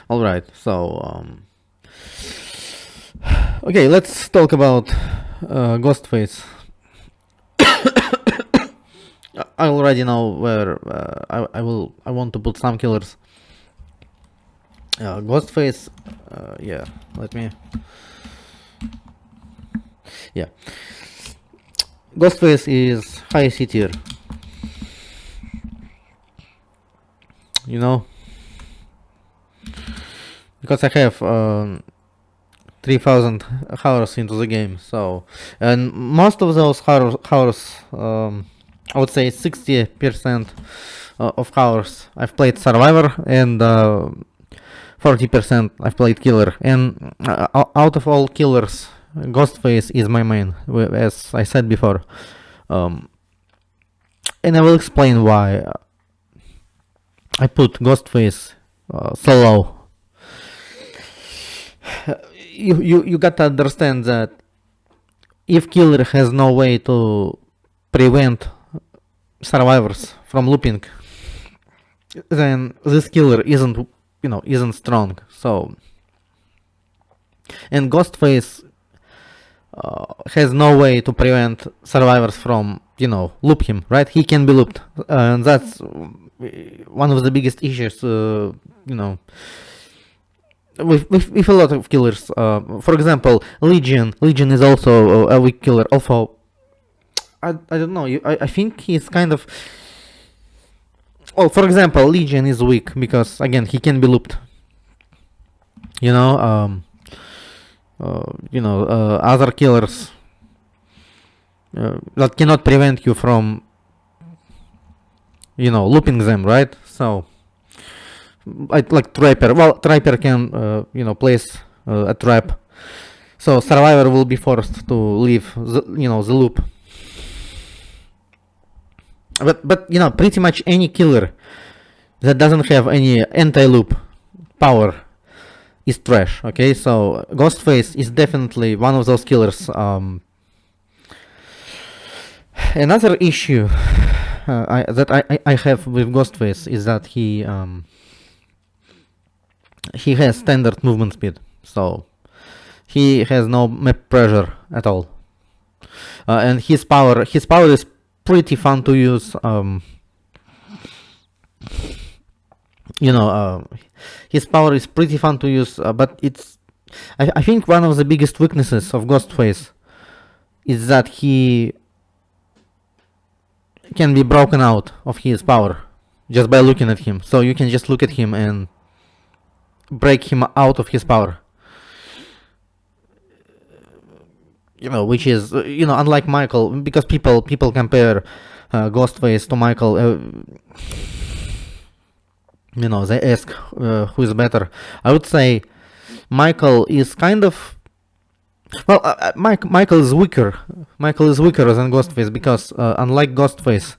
All right. So, okay, let's talk about Ghostface. I already know where I want to put some killers. Ghostface. Yeah. Let me. Yeah. Ghostface is high C tier. You know, because I have 3,000 hours into the game. So, and most of those hours, I would say 60% of hours I've played Survivor, and 40% I've played Killer. And out of all killers, Ghostface is my main, as I said before. And I will explain why I put Ghostface so low. You gotta understand that if killer has no way to prevent survivors from looping, then this killer isn't strong. So, and Ghostface has no way to prevent survivors from loop him, right? He can be looped, and that's one of the biggest issues with a lot of killers. For example, Legion is also a weak killer. Although I don't know, I think he's kind of. Well, for example, Legion is weak because again he can be looped. Other killers that cannot prevent you from looping them, right? So like Trapper. Well, Trapper can place a trap, so Survivor will be forced to leave the loop. But pretty much any killer that doesn't have any anti-loop power is trash. Okay, so Ghostface is definitely one of those killers. Another issue I have with Ghostface is that he has standard movement speed, so he has no map pressure at all, and his power is pretty fun to use. His power is pretty fun to use, but I think one of the biggest weaknesses of Ghostface is that he can be broken out of his power just by looking at him. So you can just look at him and break him out of his power. Which is unlike Michael, because people compare Ghostface to Michael. They ask who is better. I would say Michael is kind of. Well, Michael is weaker. Michael is weaker than Ghostface because unlike Ghostface,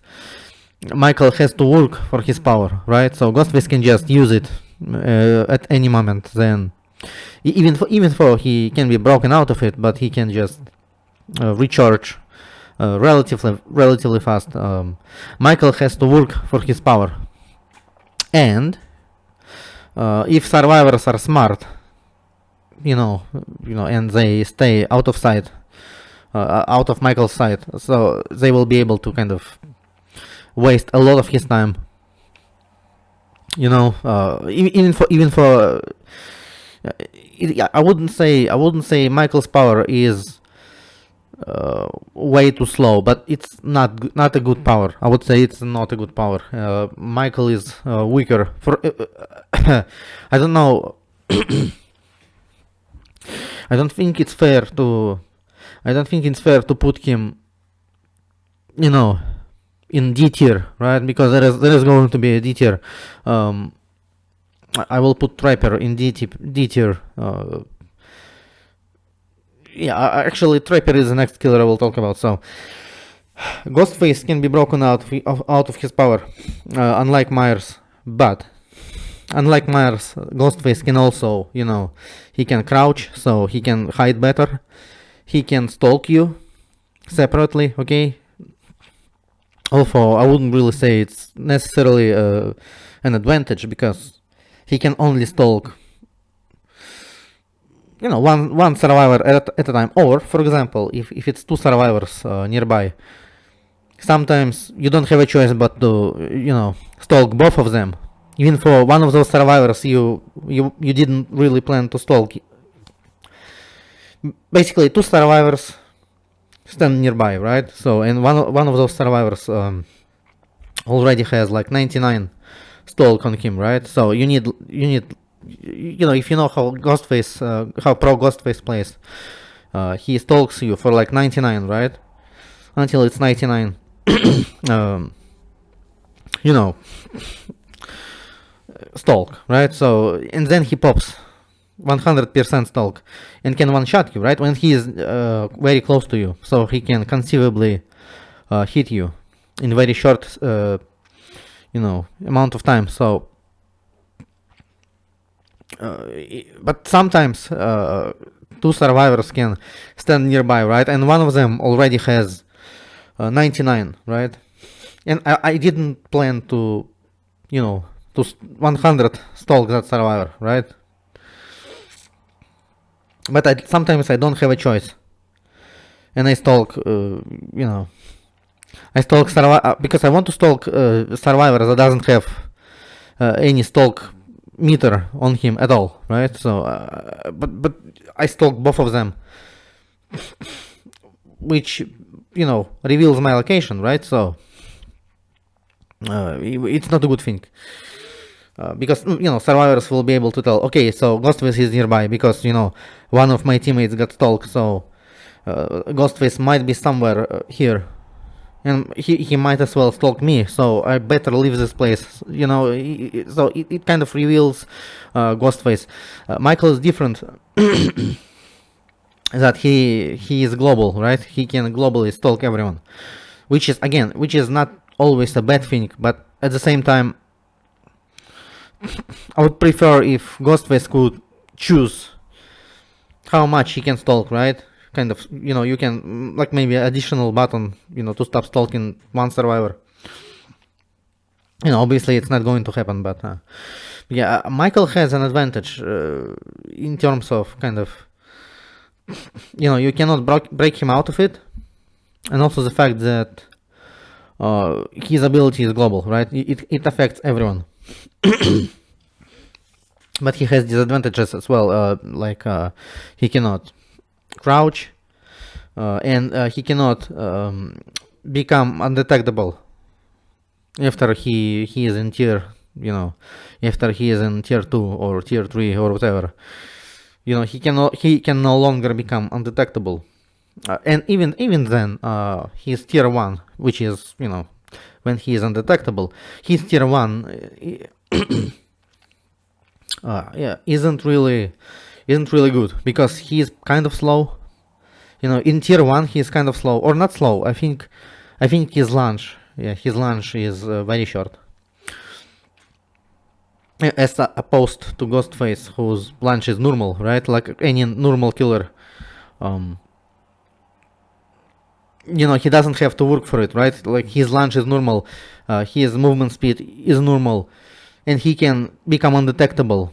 Michael has to work for his power, right? So Ghostface can just use it at any moment. Then, even though he can be broken out of it, but he can just recharge relatively fast. Michael has to work for his power, and if survivors are smart, and they stay out of sight, out of Michael's sight, so they will be able to kind of waste a lot of his time. Even for I wouldn't say Michael's power is way too slow, but it's not a good power. I would say it's not a good power. Michael is weaker. For I don't know. I don't think it's fair to put him, in D tier, right? Because there is going to be a D tier. I will put Trapper in D tier. Actually, Trapper is the next killer I will talk about. So, Ghostface can be broken out of his power, unlike Myers. But unlike Myers, Ghostface can also, he can crouch, so he can hide better. He can stalk you separately, okay? Although I wouldn't really say it's necessarily an advantage, because he can only stalk one survivor at a time. Or, for example, if it's two survivors nearby, sometimes you don't have a choice but to, stalk both of them. Even for one of those survivors, you didn't really plan to stalk. Basically, two survivors stand nearby, right? So, and one of those survivors already has like 99 stalk on him, right? So you need, if you know how Ghostface, how pro Ghostface plays, he stalks you for like 99, right? Until it's 99. you know, stalk, right? So, and then he pops 100% stalk and can one shot you, right? When he is very close to you, so he can conceivably hit you in very short, amount of time. So, but sometimes two survivors can stand nearby, right? And one of them already has 99, right? And I didn't plan to, to 100 stalk that survivor, right? But sometimes I don't have a choice, and I stalk, I stalk because I want to stalk survivor that doesn't have any stalk meter on him at all, right? So, but I stalk both of them, which reveals my location, right? So it's not a good thing. Because survivors will be able to tell, okay, so Ghostface is nearby because one of my teammates got stalked, so Ghostface might be somewhere here, and he might as well stalk me, so I better leave this place. So it kind of reveals Ghostface. Michael is different. That he is global, right? He can globally stalk everyone, which is not always a bad thing, but at the same time, I would prefer if Ghostface could choose how much he can stalk, right? Kind of, you can, like, maybe additional button, to stop stalking one survivor. Obviously it's not going to happen, but yeah, Michael has an advantage in terms of kind of, you cannot break him out of it, and also the fact that his ability is global, right? It affects everyone. But he has disadvantages as well, like he cannot crouch, and he cannot become undetectable after he is in tier, after he is in tier 2 or tier 3 or whatever. He can no longer become undetectable, and even then, he's tier 1, which is when he is undetectable. He's tier 1. Isn't really good because he's kind of slow. In tier 1 he's kind of slow, or not slow. I think his launch is very short, as opposed to Ghostface, whose launch is normal, right? Like any normal killer. He doesn't have to work for it, right? Like, his launch is normal, his movement speed is normal, and he can become undetectable,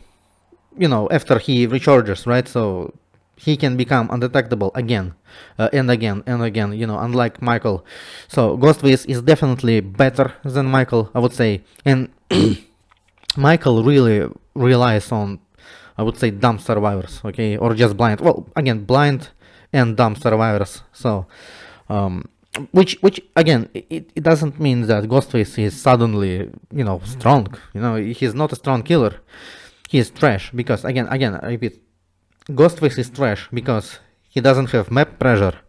after he recharges, right? So he can become undetectable again, and again and again, unlike Michael. So Ghostface is definitely better than Michael, I would say. And Michael really relies on, I would say, dumb survivors, okay? Or just blind. Well, again, blind and dumb survivors. So which again, it doesn't mean that Ghostface is suddenly strong. He's not a strong killer. He is trash because, again I repeat, Ghostface is trash because he doesn't have map pressure,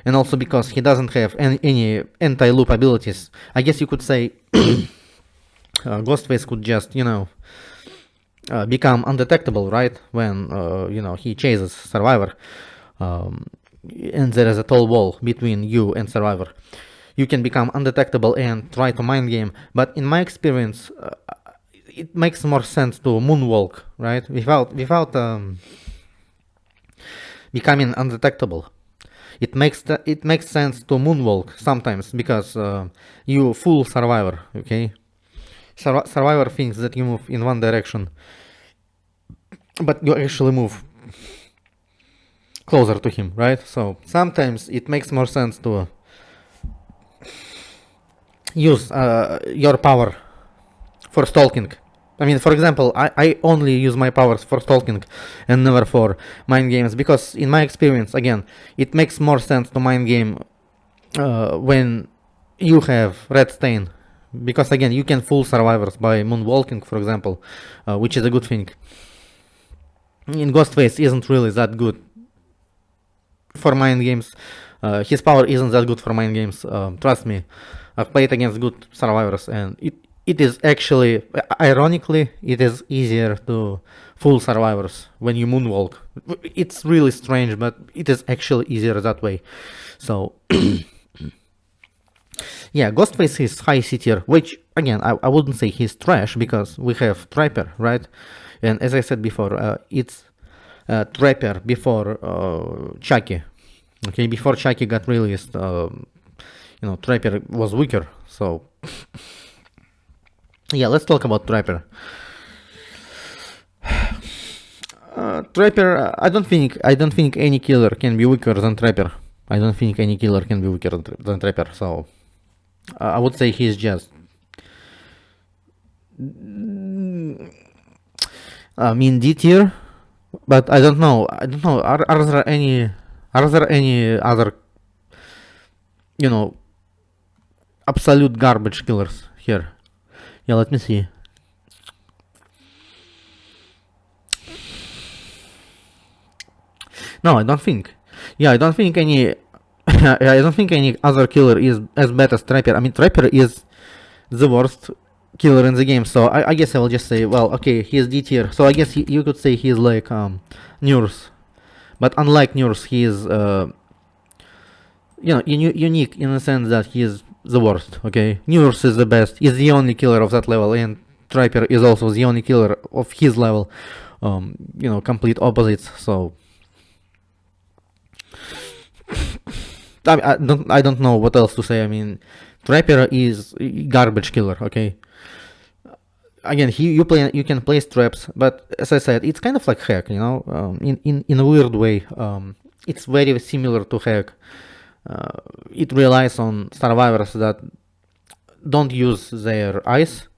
and also because he doesn't have any anti-loop abilities. I guess you could say Ghostface could just become undetectable, right, when he chases survivor, and there is a tall wall between you and survivor. You can become undetectable and try to mind game, but in my experience, it makes more sense to moonwalk, right, without becoming undetectable. It makes sense to moonwalk sometimes because you fool survivor, okay? Survivor thinks that you move in one direction, but you actually move closer to him, right? So sometimes it makes more sense to use your power for stalking. I mean, for example, I only use my powers for stalking and never for mind games, because in my experience, again, it makes more sense to mind game when you have red stain, because again, you can fool survivors by moonwalking, for example, which is a good thing. In Ghostface isn't really that good for mind games. His power isn't that good for mind games. Trust me, I've played against good survivors, and it is actually, ironically, it is easier to fool survivors when you moonwalk. It's really strange, but it is actually easier that way. So yeah, Ghostface is high C tier, which again, I wouldn't say he's trash, because we have Trapper, right? And as I said before, it's Trapper before Chucky. Okay, before Chucky got released, Trapper was weaker. So yeah, let's talk about Trapper. Trapper, I don't think any killer can be weaker than Trapper. I don't think any killer can be weaker than Trapper. So I would say he's just D tier, but I don't know. Are there any other absolute garbage killers here? Yeah, let me see. No, I don't think. Yeah, I don't think any. I don't think any other killer is as bad as Trapper. I mean, Trapper is the worst killer in the game. So I guess I will just say, well, okay, he is D tier. So I guess you could say he is like Nurse, but unlike Nurse, he is unique in the sense that he is the worst. Okay, Nurse is the best. Is the only killer of that level, and Trapper is also the only killer of his level. Complete opposites. So I don't know what else to say. I mean, Trapper is garbage killer. Okay. Again, you can place traps, but as I said, it's kind of like hack. In a weird way. It's very similar to hack. It relies on survivors that don't use their eyes.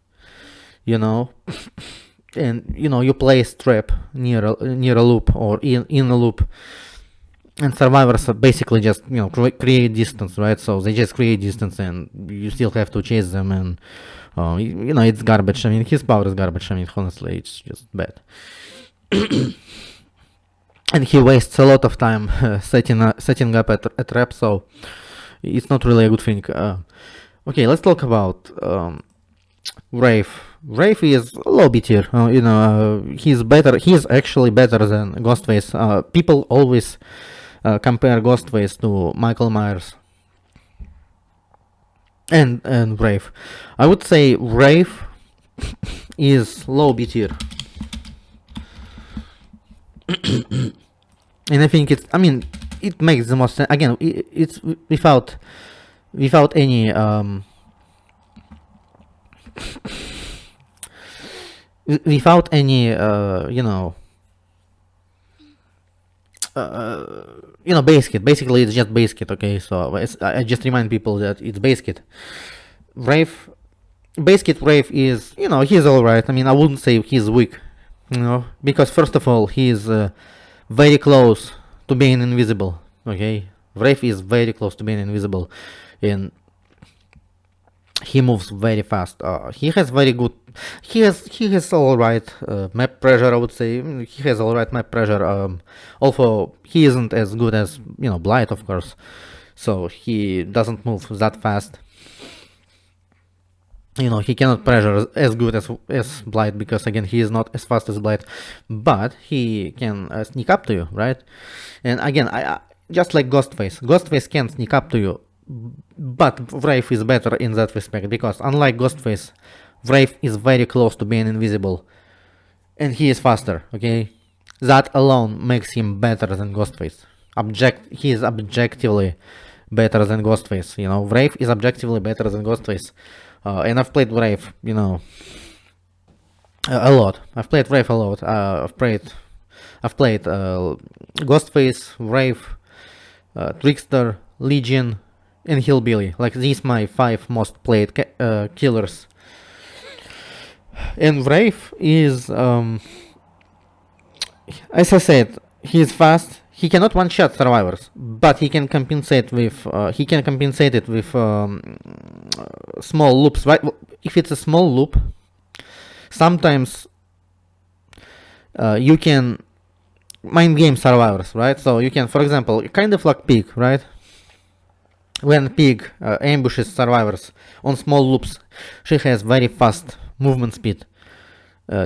And you place trap near a loop or in a loop. And survivors basically just create distance, right? So they just create distance, and you still have to chase them, and it's garbage. I mean, his power is garbage. I mean, honestly, it's just bad. And he wastes a lot of time setting up a trap, so it's not really a good thing. Okay, let's talk about Wraith. Wraith is low B tier. He's better. He's actually better than Ghostface. People always compare Ghostface to Michael Myers and Wraith. I would say Wraith is low B tier. And I think it makes the most sense. Again, it's without any without any base kit. Basically, it's just base kit. Okay, so I just remind people that it's base kit. Wraith, base kit Wraith is, he's alright. I mean, I wouldn't say he's weak, because first of all, he's very close to being invisible. Okay, Wraith is very close to being invisible, and he moves very fast. He has very good. He has alright map pressure. I would say he has alright map pressure. Although he isn't as good as Blight, of course. So he doesn't move that fast. He cannot pressure as good as Blight, because again, he is not as fast as Blight. But he can sneak up to you, right? And again, I just like Ghostface. Ghostface can sneak up to you. But Wraith is better in that respect, because unlike Ghostface, Wraith is very close to being invisible, and he is faster. Okay, that alone makes him better than Ghostface. He is objectively better than Ghostface. Wraith is objectively better than Ghostface, and I've played Wraith. A lot. I've played Wraith a lot. I've played Ghostface, Wraith, Trickster, Legion, and Hillbilly. Like these my 5 most played killers. And Wraith is, as I said, he's fast. He cannot one-shot survivors, but he can compensate with it with small loops. Right? If it's a small loop, sometimes you can mind game survivors, right? So you can, for example, kind of like Pig, right? When Pig ambushes survivors on small loops, she has very fast movement speed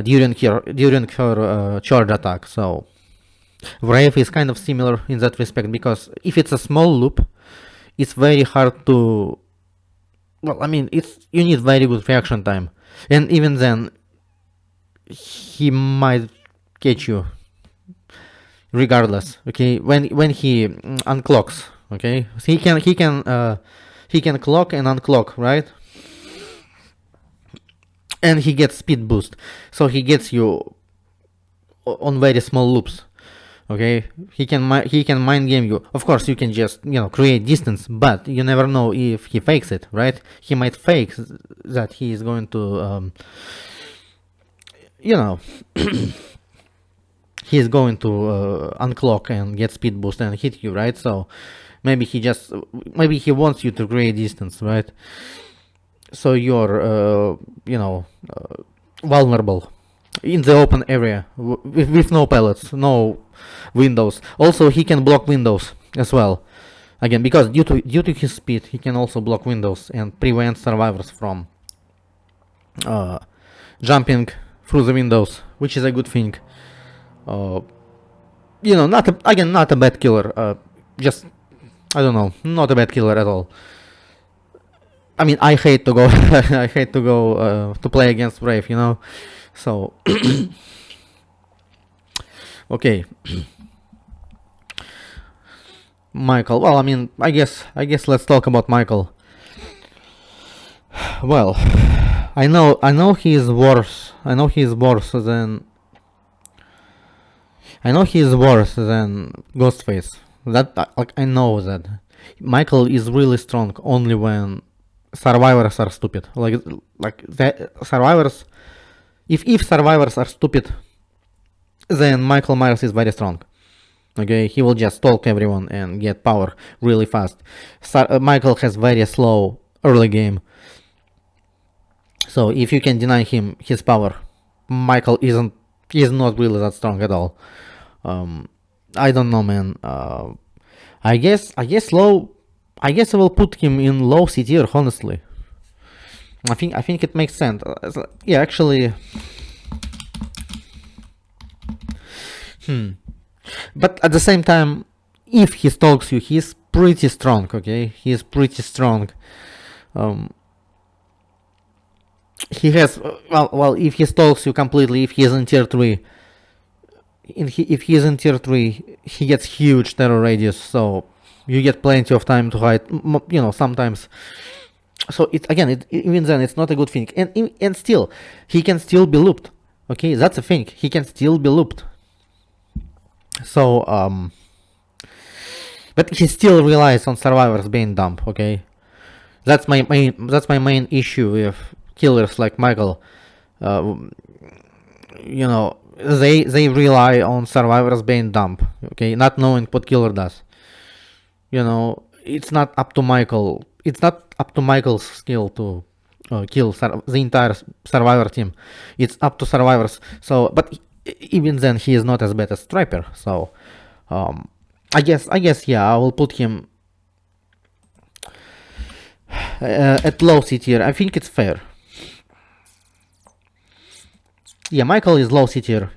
during her charge attack. So Wraith is kind of similar in that respect, because if it's a small loop, it's very hard to. Well, I mean, you need very good reaction time, and even then, he might catch you regardless. Okay, when he unclocks. Okay, so he can clock and unclock, right? And he gets speed boost, so he gets you on very small loops. Okay, he can mind game you. Of course, you can just create distance, but you never know if he fakes it, right? He might fake that he is going to, he is going to unclock and get speed boost and hit you, right? So maybe he wants you to create distance, right? So you're, vulnerable in the open area with no pellets, no windows. Also, he can block windows as well. Again, because due to his speed, he can also block windows and prevent survivors from jumping through the windows, which is a good thing. Not a bad killer. Just, I don't know, not a bad killer at all. I mean, I hate to go to play against Wraith, So okay. Michael. Well, I mean, I guess let's talk about Michael. Well, I know he is worse. I know he is worse than Ghostface. I know that Michael is really strong only when survivors are stupid. Like the survivors. If survivors are stupid, then Michael Myers is very strong. Okay, he will just stalk everyone and get power really fast. Michael has very slow early game. So if you can deny him his power, Michael is not really that strong at all. I don't know, man. I guess I will put him in low C tier, honestly. I think it makes sense. Yeah, actually. But at the same time, if he stalks you, he's pretty strong. Okay, he is pretty strong. He has well. If he stalks you completely, if he is in tier 3, if he is in tier 3, he gets huge terror radius. So you get plenty of time to hide. Sometimes. So even then it's not a good thing, and still he can still be looped. Okay, that's the thing. He can still be looped. So but he still relies on survivors being dumb. Okay, that's my main issue with killers like Michael. They rely on survivors being dumb. Okay, not knowing what killer does. It's not up to Michael. It's not up to Michael's skill to kill the entire survivor team. It's up to survivors. So, but even then, he is not as bad as Striper. So, I guess, yeah, I will put him at low C tier. I think it's fair. Yeah, Michael is low C tier.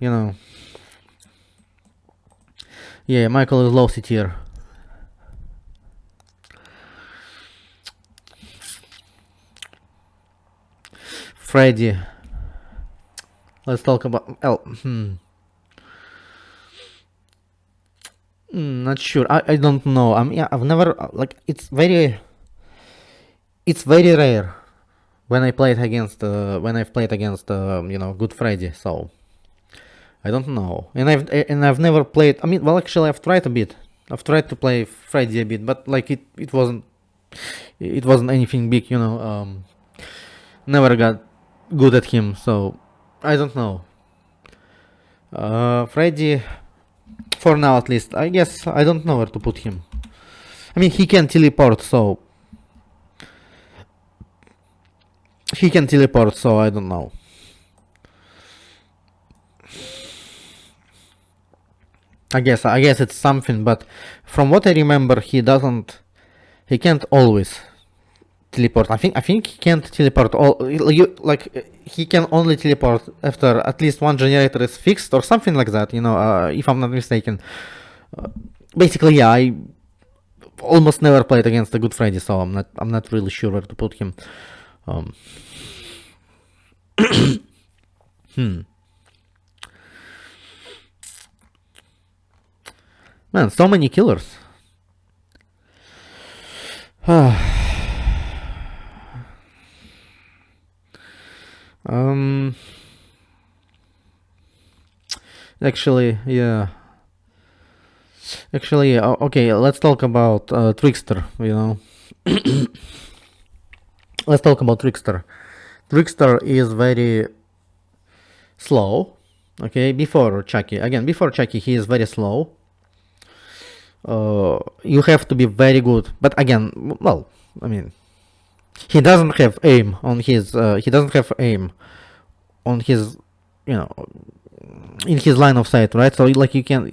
Yeah, Michael is low C tier. Freddy. Let's talk about not sure. I don't know. I've never it's very rare when I've played against good Freddy. So I don't know. And I've never played. I mean, well, actually, I've tried a bit. I've tried to play Freddy a bit, but like it wasn't anything big, Never got good at him, so I don't know. Freddy, for now at least, I guess I don't know where to put him. I mean, he can teleport, so I don't know. I guess it's something, but from what I remember, he can't always teleport. I think he can't teleport all. He can only teleport after at least one generator is fixed or something like that. If I'm not mistaken. Basically, yeah, I almost never played against a good Freddy, so I'm not really sure where to put him. Man, so many killers. Actually, yeah. Okay, let's talk about Trickster, Let's talk about Trickster. Trickster is very slow, okay, before Chucky. Again, before Chucky, he is very slow. You have to be very good. But again, well, I mean, he doesn't have aim on his, in his line of sight, right? So like you can,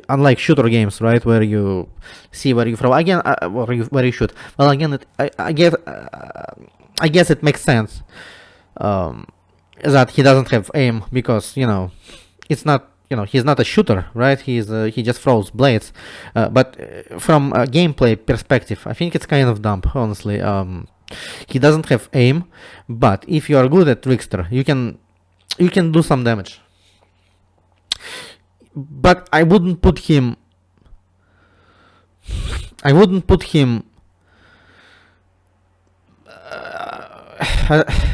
unlike shooter games, right, where you see where you throw again, where you shoot. Well, again, I guess it makes sense that he doesn't have aim because it's not. He's not a shooter, right? He just throws blades. But from a gameplay perspective, I think it's kind of dumb, honestly. He doesn't have aim, but if you are good at Trickster, you can do some damage. But I wouldn't put him.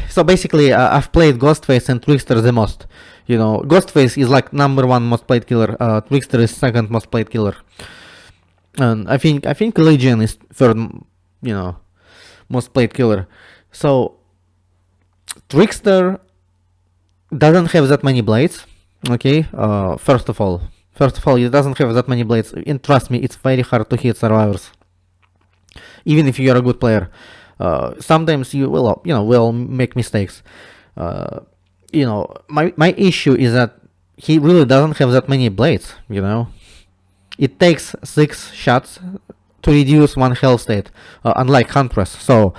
So basically, I've played Ghostface and Trickster the most. Ghostface is like number one most played killer. Trickster is second most played killer, and I think Legion is third. Most played killer. So Trickster doesn't have that many blades. Okay. First of all, it doesn't have that many blades. And trust me, it's very hard to hit survivors, even if you are a good player. Sometimes you will make mistakes. My issue is that he really doesn't have that many blades. It takes 6 shots to reduce one health state, unlike Huntress. So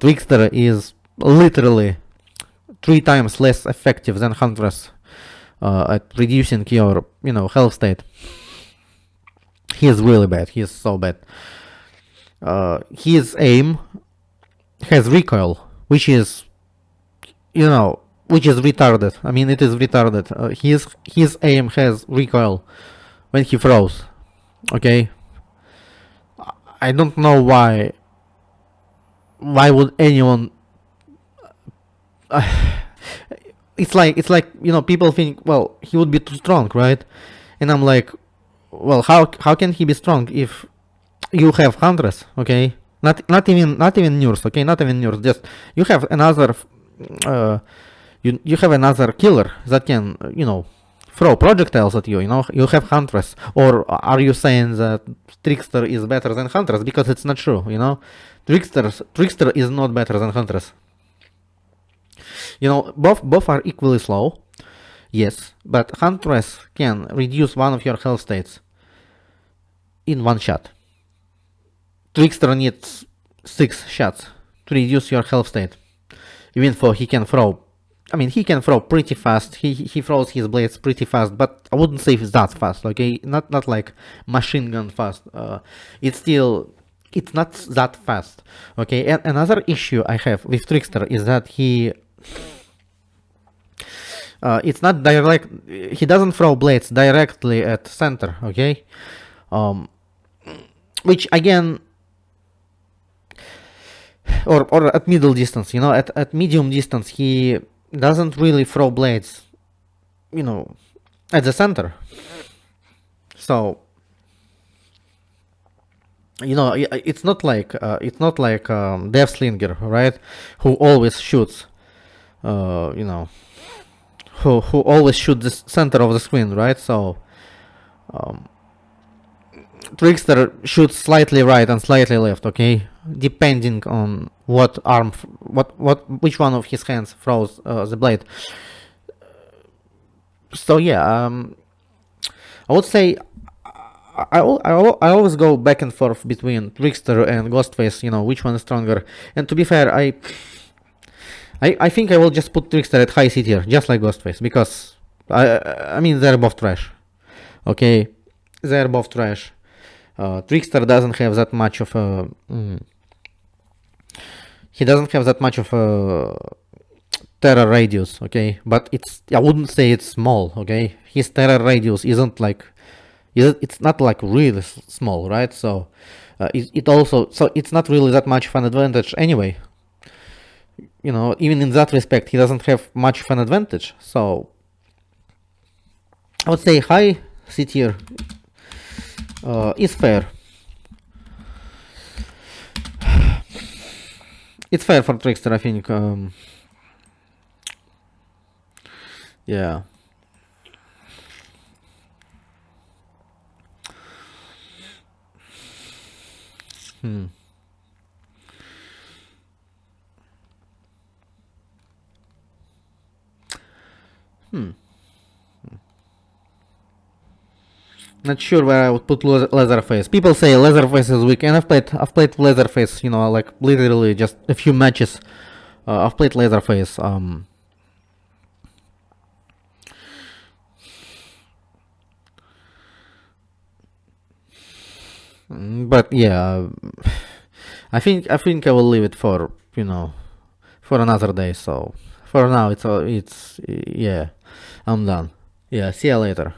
Trickster is literally 3 times less effective than Huntress at reducing your health state. He is really bad. He is so bad. His aim has recoil, which is retarded. I mean, it is retarded. His aim has recoil when he throws. Okay. I don't know why. Why would anyone? It's like people think, well, he would be too strong, right? And I'm like, well, how can he be strong if you have Huntress? Okay, not even Nurse. Okay, not even Nurse. Just you have another. You have another killer that can throw projectiles at you. You have Huntress. Or are you saying that Trickster is better than Huntress? Because it's not true. Trickster is not better than Huntress. Both are equally slow. Yes, but Huntress can reduce one of your health states in one shot. Trickster needs 6 shots to reduce your health state. Even though he can throw. I mean, he can throw pretty fast. He throws his blades pretty fast, but I wouldn't say it's that fast. Okay, not like machine gun fast. It's not that fast. Okay, and another issue I have with Trickster is that it's not direct. He doesn't throw blades directly at center. Okay, which again, or at middle distance. At medium distance he doesn't really throw blades, at the center. So it's not like Deathslinger, right? Who always shoots, who always shoots the center of the screen, right? So Trickster shoots slightly right and slightly left, okay, depending on which one of his hands throws the blade. So yeah, I would say I always go back and forth between Trickster and Ghostface, which one is stronger. And to be fair, I think I will just put Trickster at high C tier, just like Ghostface, because I mean they're both trash. Okay, they're both trash. Trickster doesn't have that much of a he doesn't have that much of a terror radius, okay, but I wouldn't say it's small, okay. His terror radius isn't like it's not like really small, right? So it also, so it's not really that much of an advantage anyway. Even in that respect, he doesn't have much of an advantage. So I would say high C tier is fair. It's fair for Trickster, I think. Yeah. Not sure where I would put Leatherface. People say Leatherface is weak, and I've played Leatherface, like literally just a few matches. I've played Leatherface. But yeah, I think I will leave it for for another day. So for now, it's yeah, I'm done. Yeah, see you later.